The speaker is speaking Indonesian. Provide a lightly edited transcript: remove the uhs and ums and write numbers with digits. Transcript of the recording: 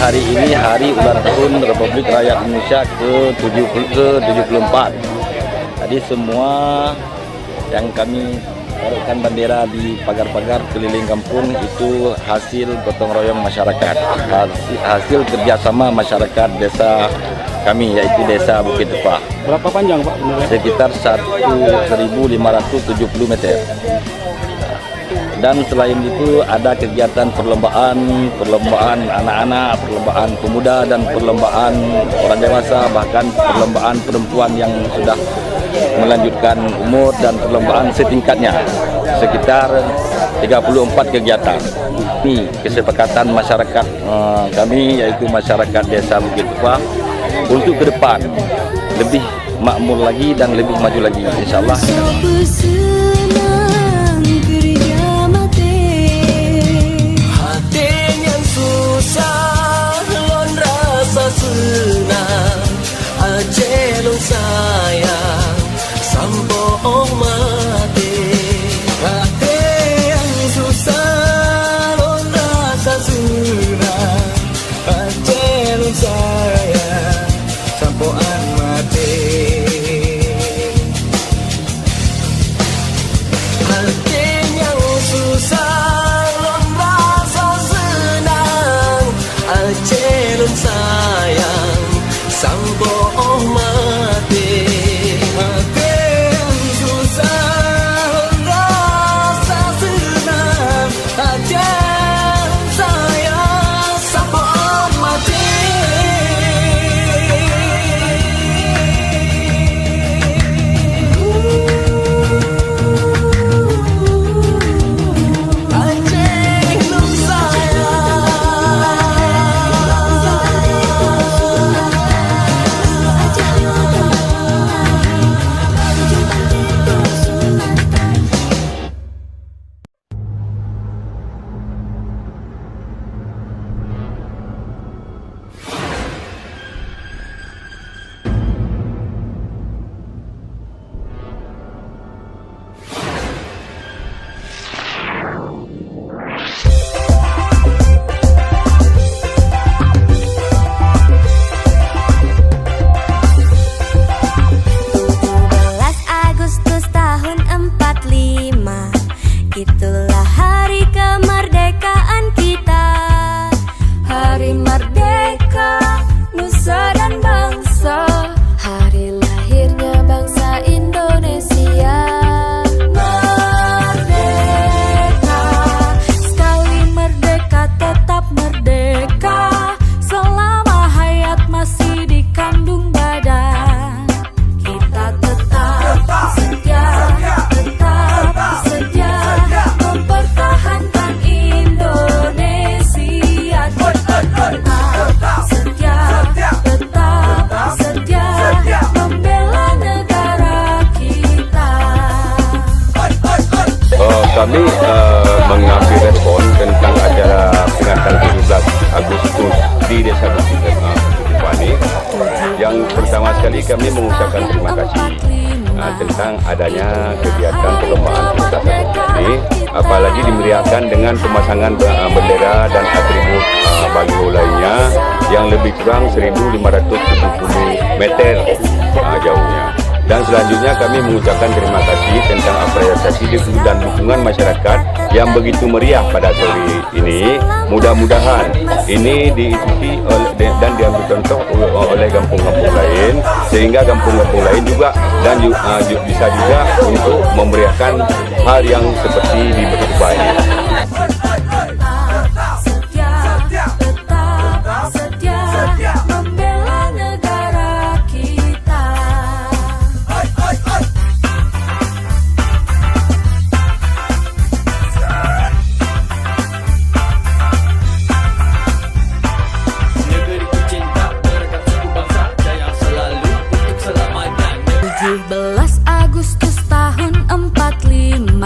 hari ini hari ulang tahun Republik Rakyat Indonesia ke-74. Jadi semua yang kami taruhkan bendera di pagar-pagar keliling kampung itu hasil gotong royong masyarakat, hasil kerjasama masyarakat desa kami, yaitu desa Bukit Tepah. Berapa panjang Pak benderanya? Sekitar 1.570 meter. Dan selain itu ada kegiatan perlombaan anak-anak, perlombaan pemuda, dan perlombaan orang dewasa, bahkan perlombaan perempuan yang sudah melanjutkan umur, dan perlombaan setingkatnya. Sekitar 34 kegiatan. Ini kesepakatan masyarakat kami, yaitu masyarakat desa Bukit Tepah, untuk ke depan lebih makmur lagi dan lebih maju lagi, insyaallah. Sayang sampo mati hati yang susah lon rasa sunah ajelun sayang sampoan mati hati yang susah lon rasa senang ajelun sayang sampo mati. Itulah hari kemerdekaan kita, hari merdeka nusa dan bangsa, hari lahirnya bangsa Indonesia. Merdeka, sekali merdeka tetap merdeka, selama hayat masih dikandung badan. Kita tetap setia, tetap setia mempertahankan Indonesia. Tetap setia, tetap setia membela negara kita. Kami mengambil respon tentang acara peringatan 17 Agustus di Desa Bukit Tepah ini. Yang pertama sekali kami mengucapkan terima kasih tentang adanya kegiatan perlombaan ini, apalagi dimeriahkan dengan pemasangan bendera dan atribut baliho lainnya yang lebih kurang 1.570 meter jauhnya. Dan selanjutnya kami mengucapkan terima kasih tentang apresiasi dan dukungan masyarakat yang begitu meriah pada sore ini. Mudah-mudahan ini diikuti dan diambil contoh oleh kampung-kampung lain, sehingga kampung-kampung lain juga dan bisa juga untuk memeriahkan hal yang seperti di Bukit Tepah ini. Agustus tahun 45